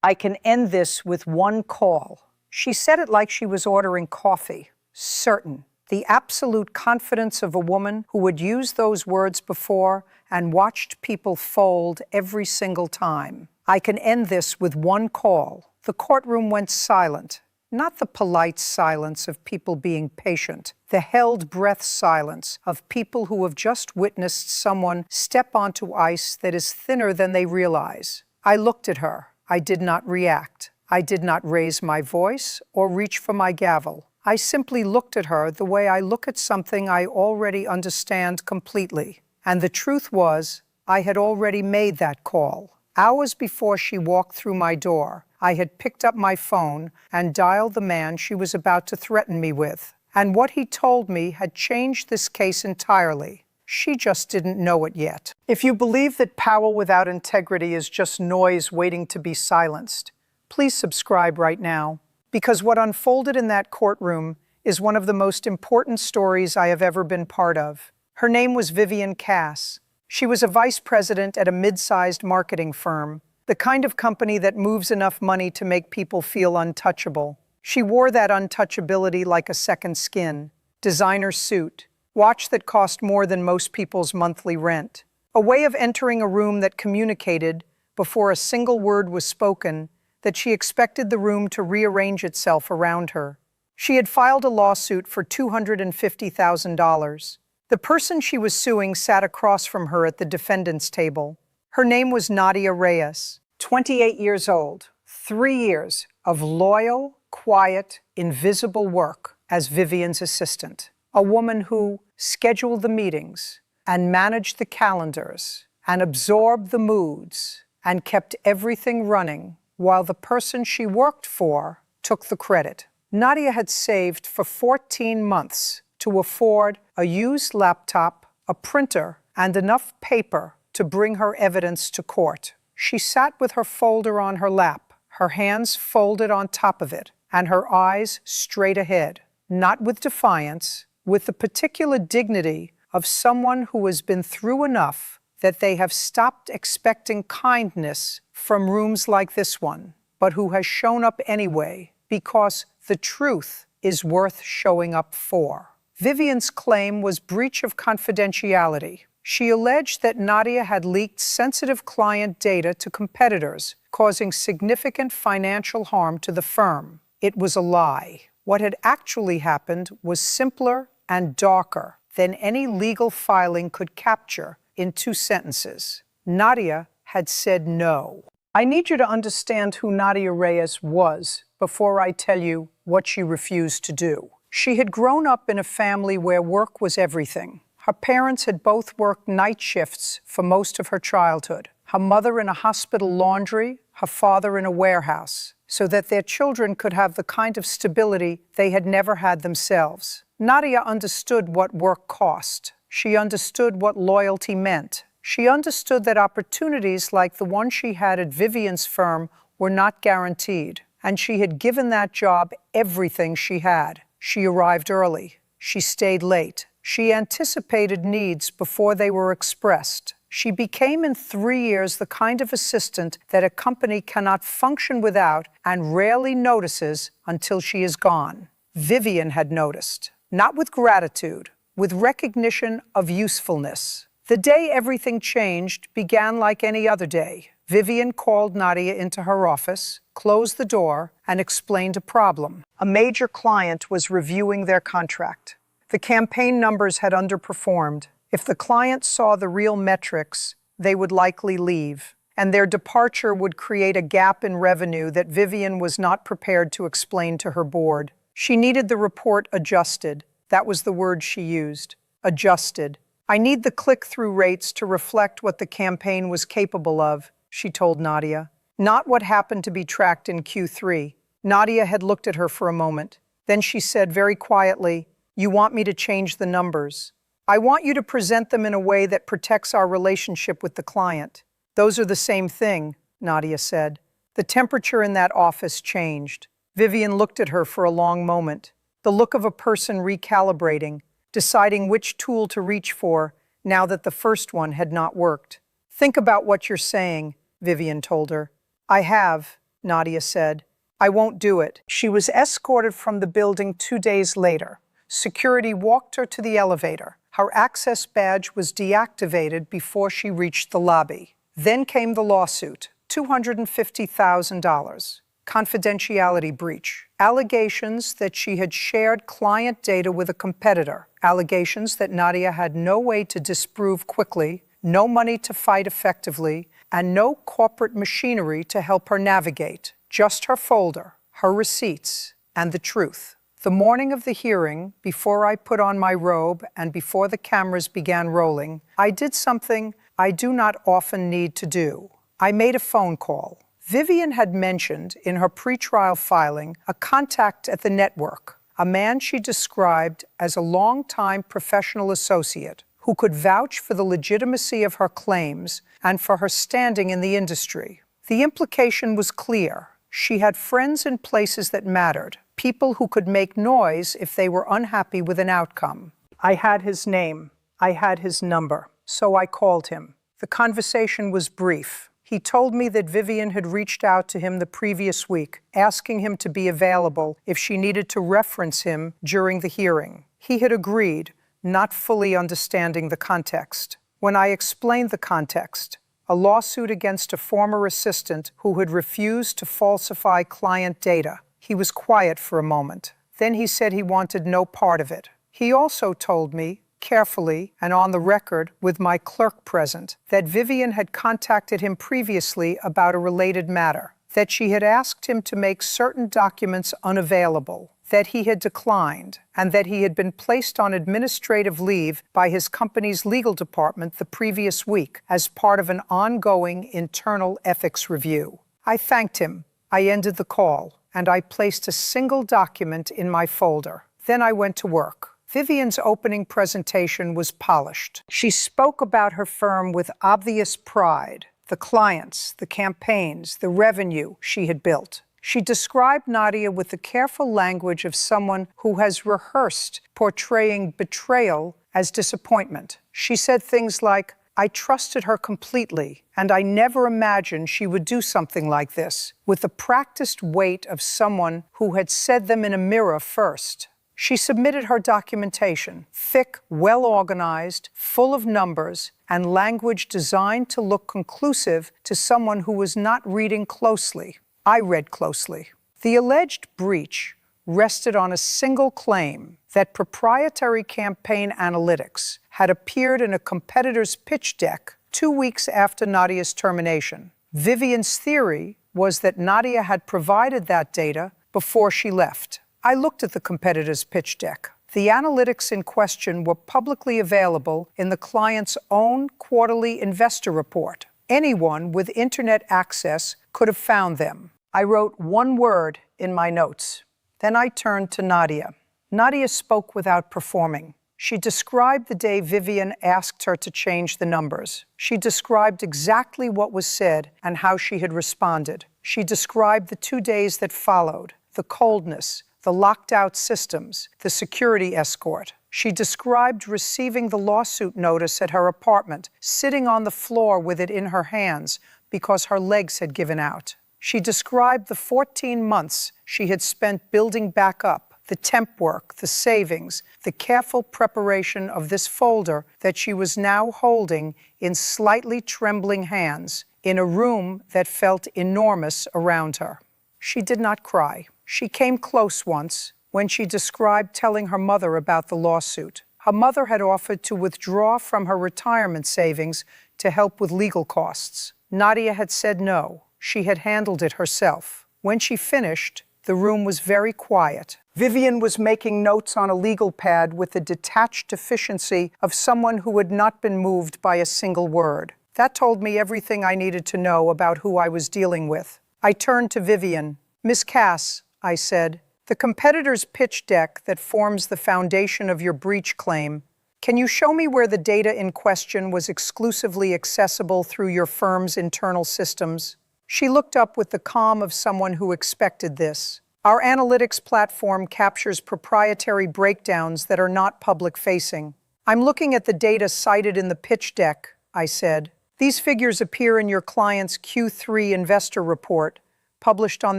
I can end this with one call. She said it like she was ordering coffee. Certain. The absolute confidence of a woman who had used those words before and watched people fold every single time. I can end this with one call. The courtroom went silent. Not the polite silence of people being patient, the held breath silence of people who have just witnessed someone step onto ice that is thinner than they realize. I looked at her. I did not react. I did not raise my voice or reach for my gavel. I simply looked at her the way I look at something I already understand completely. And the truth was, I had already made that call. Hours before she walked through my door, I had picked up my phone and dialed the man she was about to threaten me with. And what he told me had changed this case entirely. She just didn't know it yet. If you believe that power without integrity is just noise waiting to be silenced, please subscribe right now. Because what unfolded in that courtroom is one of the most important stories I have ever been part of. Her name was Vivian Cass. She was a vice president at a mid-sized marketing firm, the kind of company that moves enough money to make people feel untouchable. She wore that untouchability like a second skin. Designer suit, watch that cost more than most people's monthly rent. A way of entering a room that communicated, before a single word was spoken, that she expected the room to rearrange itself around her. She had filed a lawsuit for $250,000. The person she was suing sat across from her at the defendant's table. Her name was Nadia Reyes, 28 years old, 3 years of loyal, quiet, invisible work as Vivian's assistant. A woman who scheduled the meetings and managed the calendars and absorbed the moods and kept everything running while the person she worked for took the credit. Nadia had saved for 14 months to afford a used laptop, a printer, and enough paper to bring her evidence to court. She sat with her folder on her lap, her hands folded on top of it, and her eyes straight ahead, not with defiance, with the particular dignity of someone who has been through enough that they have stopped expecting kindness from rooms like this one, but who has shown up anyway because the truth is worth showing up for. Vivian's claim was breach of confidentiality. She alleged that Nadia had leaked sensitive client data to competitors, causing significant financial harm to the firm. It was a lie. What had actually happened was simpler and darker than any legal filing could capture in 2 sentences. Nadia had said no. I need you to understand who Nadia Reyes was before I tell you what she refused to do. She had grown up in a family where work was everything. Her parents had both worked night shifts for most of her childhood. Her mother in a hospital laundry, her father in a warehouse, so that their children could have the kind of stability they had never had themselves. Nadia understood what work cost. She understood what loyalty meant. She understood that opportunities like the one she had at Vivian's firm were not guaranteed, and she had given that job everything she had. She arrived early. She stayed late. She anticipated needs before they were expressed. She became in 3 years the kind of assistant that a company cannot function without and rarely notices until she is gone. Vivian had noticed, not with gratitude, with recognition of usefulness. The day everything changed began like any other day. Vivian called Nadia into her office, closed the door, and explained a problem. A major client was reviewing their contract. The campaign numbers had underperformed. If the client saw the real metrics, they would likely leave, and their departure would create a gap in revenue that Vivian was not prepared to explain to her board. She needed the report adjusted. That was the word she used. Adjusted. I need the click-through rates to reflect what the campaign was capable of, she told Nadia. Not what happened to be tracked in Q3. Nadia had looked at her for a moment. Then she said very quietly, "You want me to change the numbers. I want you to present them in a way that protects our relationship with the client." "Those are the same thing," Nadia said. The temperature in that office changed. Vivian looked at her for a long moment, the look of a person recalibrating, deciding which tool to reach for now that the first one had not worked. "Think about what you're saying," Vivian told her. "I have," Nadia said. I won't do it. She was escorted from the building 2 days later. Security walked her to the elevator. Her access badge was deactivated before she reached the lobby. Then came the lawsuit, $250,000. Confidentiality breach. Allegations that she had shared client data with a competitor. Allegations that Nadia had no way to disprove quickly, no money to fight effectively, and no corporate machinery to help her navigate. Just her folder, her receipts, and the truth. The morning of the hearing, before I put on my robe and before the cameras began rolling, I did something I do not often need to do. I made a phone call. Vivian had mentioned in her pretrial filing a contact at the network, a man she described as a longtime professional associate who could vouch for the legitimacy of her claims and for her standing in the industry. The implication was clear. She had friends in places that mattered, people who could make noise if they were unhappy with an outcome. I had his name. I had his number. So I called him. The conversation was brief. He told me that Vivian had reached out to him the previous week, asking him to be available if she needed to reference him during the hearing. He had agreed, not fully understanding the context. When I explained the context, a lawsuit against a former assistant who had refused to falsify client data, he was quiet for a moment. Then he said he wanted no part of it. He also told me, carefully and on the record with my clerk present, that Vivian had contacted him previously about a related matter, that she had asked him to make certain documents unavailable, that he had declined, and that he had been placed on administrative leave by his company's legal department the previous week as part of an ongoing internal ethics review. I thanked him. I ended the call, and I placed a single document in my folder. Then I went to work. Vivian's opening presentation was polished. She spoke about her firm with obvious pride, the clients, the campaigns, the revenue she had built. She described Nadia with the careful language of someone who has rehearsed portraying betrayal as disappointment. She said things like, I trusted her completely, and I never imagined she would do something like this, with the practiced weight of someone who had said them in a mirror first. She submitted her documentation, thick, well-organized, full of numbers, and language designed to look conclusive to someone who was not reading closely. I read closely. The alleged breach rested on a single claim that proprietary campaign analytics had appeared in a competitor's pitch deck 2 weeks after Nadia's termination. Vivian's theory was that Nadia had provided that data before she left. I looked at the competitor's pitch deck. The analytics in question were publicly available in the client's own quarterly investor report. Anyone with internet access could have found them. I wrote one word in my notes. Then I turned to Nadia. Nadia spoke without performing. She described the day Vivian asked her to change the numbers. She described exactly what was said and how she had responded. She described the 2 days that followed, the coldness, the locked-out systems, the security escort. She described receiving the lawsuit notice at her apartment, sitting on the floor with it in her hands because her legs had given out. She described the 14 months she had spent building back up, the temp work, the savings, the careful preparation of this folder that she was now holding in slightly trembling hands in a room that felt enormous around her. She did not cry. She came close once when she described telling her mother about the lawsuit. Her mother had offered to withdraw from her retirement savings to help with legal costs. Nadia had said no. She had handled it herself. When she finished, the room was very quiet. Vivian was making notes on a legal pad with the detached efficiency of someone who had not been moved by a single word. That told me everything I needed to know about who I was dealing with. I turned to Vivian. Miss Cass, I said, the competitor's pitch deck that forms the foundation of your breach claim, can you show me where the data in question was exclusively accessible through your firm's internal systems? She looked up with the calm of someone who expected this. Our analytics platform captures proprietary breakdowns that are not public-facing. I'm looking at the data cited in the pitch deck, I said. These figures appear in your client's Q3 investor report, published on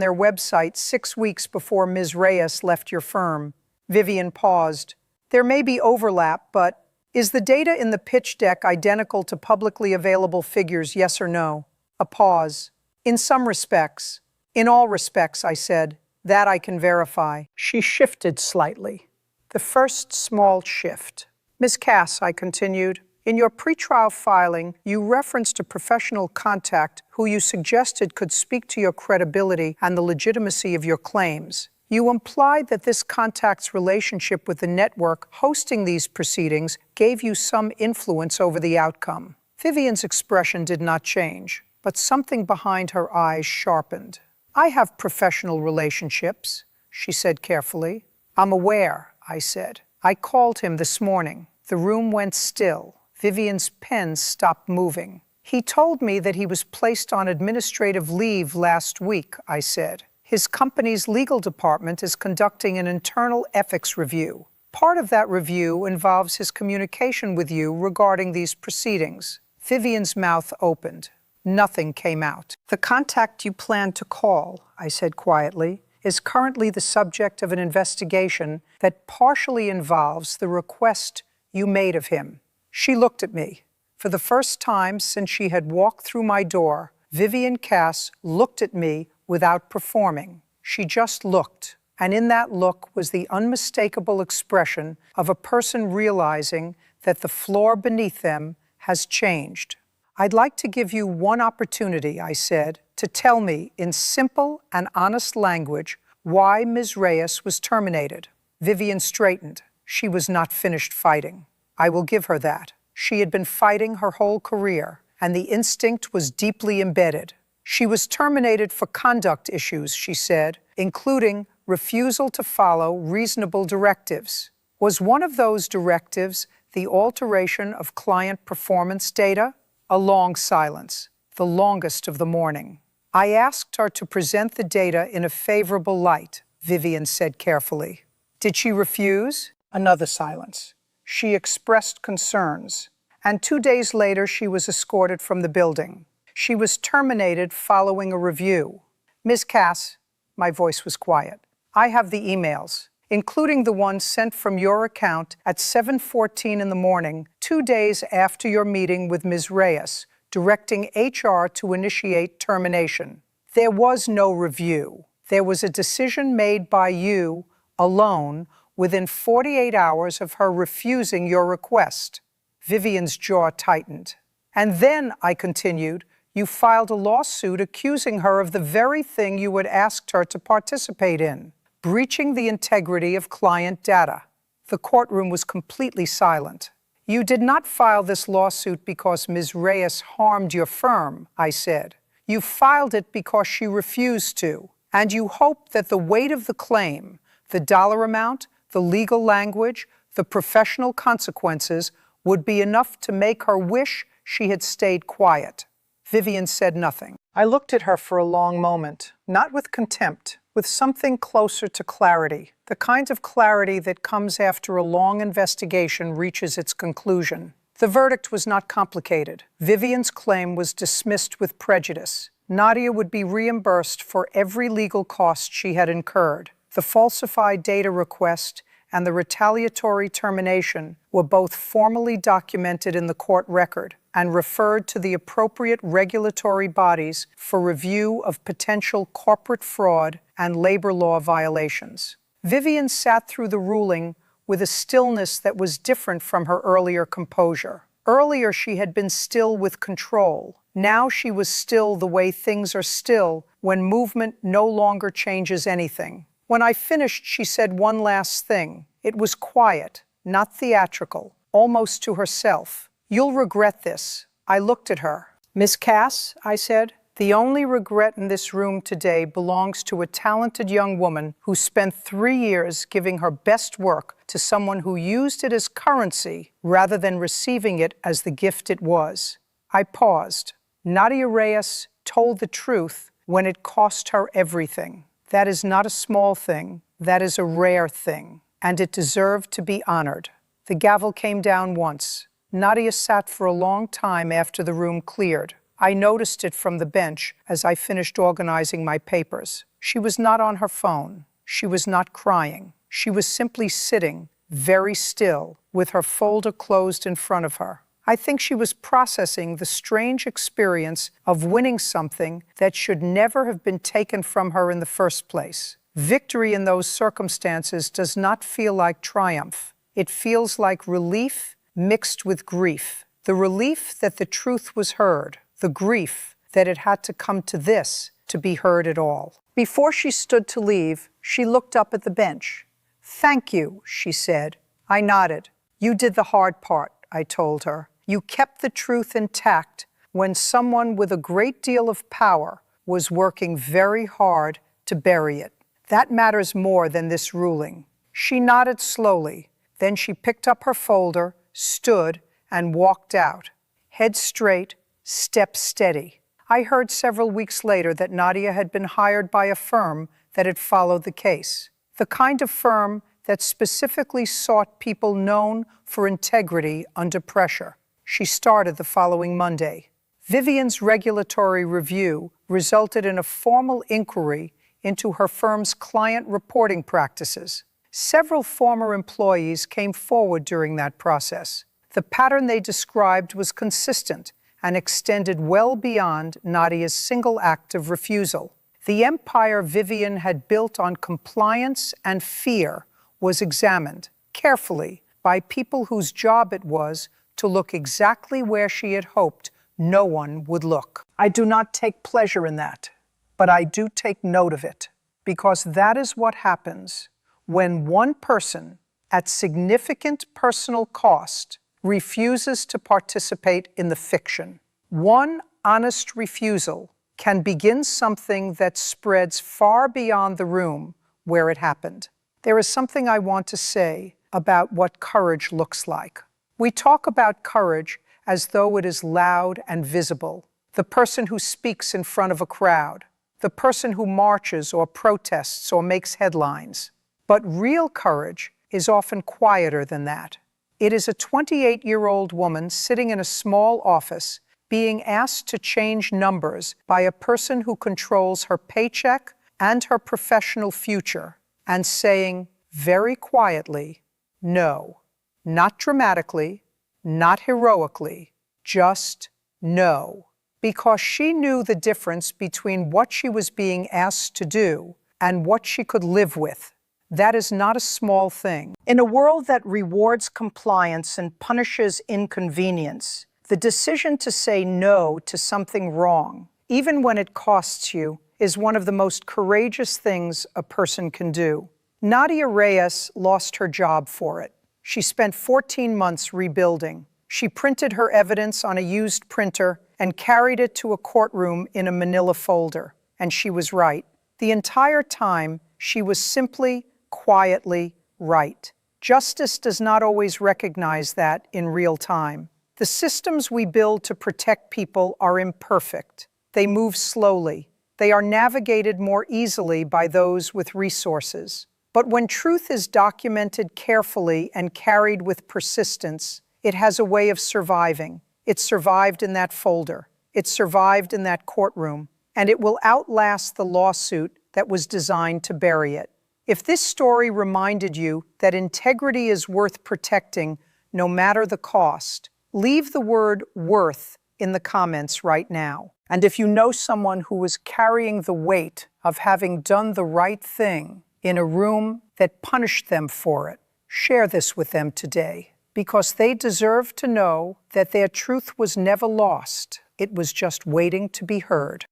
their website 6 weeks before Ms. Reyes left your firm. Vivian paused. There may be overlap, but is the data in the pitch deck identical to publicly available figures, yes or no? A pause. In some respects. In all respects, I said. That I can verify. She shifted slightly. The first small shift. Ms. Cass, I continued, in your pretrial filing, you referenced a professional contact who you suggested could speak to your credibility and the legitimacy of your claims. You implied that this contact's relationship with the network hosting these proceedings gave you some influence over the outcome. Vivian's expression did not change, but something behind her eyes sharpened. I have professional relationships, she said carefully. I'm aware, I said. I called him this morning. The room went still. Vivian's pen stopped moving. He told me that he was placed on administrative leave last week, I said. His company's legal department is conducting an internal ethics review. Part of that review involves his communication with you regarding these proceedings. Vivian's mouth opened. Nothing came out. The contact you plan to call, I said quietly, is currently the subject of an investigation that partially involves the request you made of him. She looked at me. For the first time since she had walked through my door, Vivian Cass looked at me without performing. She just looked, and in that look was the unmistakable expression of a person realizing that the floor beneath them has changed. I'd like to give you one opportunity, I said, to tell me in simple and honest language why Ms. Reyes was terminated. Vivian straightened. She was not finished fighting. I will give her that. She had been fighting her whole career, and the instinct was deeply embedded. She was terminated for conduct issues, she said, including refusal to follow reasonable directives. Was one of those directives the alteration of client performance data? A long silence, the longest of the morning. I asked her to present the data in a favorable light, Vivian said carefully. Did she refuse? Another silence. She expressed concerns, and 2 days later she was escorted from the building. She was terminated following a review. Ms. Cass, my voice was quiet. I have the emails, including the one sent from your account at 7:14 in the morning, 2 days after your meeting with Ms. Reyes, directing HR to initiate termination. There was no review. There was a decision made by you alone within 48 hours of her refusing your request. Vivian's jaw tightened. And then, I continued, you filed a lawsuit accusing her of the very thing you had asked her to participate in, breaching the integrity of client data. The courtroom was completely silent. You did not file this lawsuit because Ms. Reyes harmed your firm, I said. You filed it because she refused to, and you hoped that the weight of the claim, the dollar amount, the legal language, the professional consequences would be enough to make her wish she had stayed quiet. Vivian said nothing. I looked at her for a long moment, not with contempt, with something closer to clarity, the kind of clarity that comes after a long investigation reaches its conclusion. The verdict was not complicated. Vivian's claim was dismissed with prejudice. Nadia would be reimbursed for every legal cost she had incurred. The falsified data request and the retaliatory termination were both formally documented in the court record and referred to the appropriate regulatory bodies for review of potential corporate fraud and labor law violations. Vivian sat through the ruling with a stillness that was different from her earlier composure. Earlier, she had been still with control. Now she was still the way things are still when movement no longer changes anything. When I finished, she said one last thing. It was quiet, not theatrical, almost to herself. You'll regret this. I looked at her. Miss Cass, I said, the only regret in this room today belongs to a talented young woman who spent 3 years giving her best work to someone who used it as currency rather than receiving it as the gift it was. I paused. Nadia Reyes told the truth when it cost her everything. That is not a small thing. That is a rare thing, and it deserved to be honored. The gavel came down once. Nadia sat for a long time after the room cleared. I noticed it from the bench as I finished organizing my papers. She was not on her phone. She was not crying. She was simply sitting, very still, with her folder closed in front of her. I think she was processing the strange experience of winning something that should never have been taken from her in the first place. Victory in those circumstances does not feel like triumph. It feels like relief mixed with grief. The relief that the truth was heard, the grief that it had to come to this to be heard at all. Before she stood to leave, she looked up at the bench. "Thank you," she said. I nodded. "You did the hard part," I told her. "You kept the truth intact when someone with a great deal of power was working very hard to bury it. That matters more than this ruling." She nodded slowly. Then she picked up her folder, stood, and walked out. Head straight, step steady. I heard several weeks later that Nadia had been hired by a firm that had followed the case. The kind of firm that specifically sought people known for integrity under pressure. She started the following Monday. Vivian's regulatory review resulted in a formal inquiry into her firm's client reporting practices. Several former employees came forward during that process. The pattern they described was consistent and extended well beyond Nadia's single act of refusal. The empire Vivian had built on compliance and fear was examined carefully by people whose job it was to look exactly where she had hoped no one would look. I do not take pleasure in that, but I do take note of it, because that is what happens when one person, at significant personal cost, refuses to participate in the fiction. One honest refusal can begin something that spreads far beyond the room where it happened. There is something I want to say about what courage looks like. We talk about courage as though it is loud and visible. The person who speaks in front of a crowd, the person who marches or protests or makes headlines. But real courage is often quieter than that. It is a 28-year-old woman sitting in a small office being asked to change numbers by a person who controls her paycheck and her professional future, and saying very quietly, no. Not dramatically, not heroically, just no. Because she knew the difference between what she was being asked to do and what she could live with. That is not a small thing. In a world that rewards compliance and punishes inconvenience, the decision to say no to something wrong, even when it costs you, is one of the most courageous things a person can do. Nadia Reyes lost her job for it. She spent 14 months rebuilding. She printed her evidence on a used printer and carried it to a courtroom in a manila folder. And she was right. The entire time, she was simply, quietly right. Justice does not always recognize that in real time. The systems we build to protect people are imperfect. They move slowly. They are navigated more easily by those with resources. But when truth is documented carefully and carried with persistence, it has a way of surviving. It survived in that folder. It survived in that courtroom. And it will outlast the lawsuit that was designed to bury it. If this story reminded you that integrity is worth protecting no matter the cost, leave the word worth in the comments right now. And if you know someone who is carrying the weight of having done the right thing in a room that punished them for it, share this with them today, because they deserve to know that their truth was never lost. It was just waiting to be heard.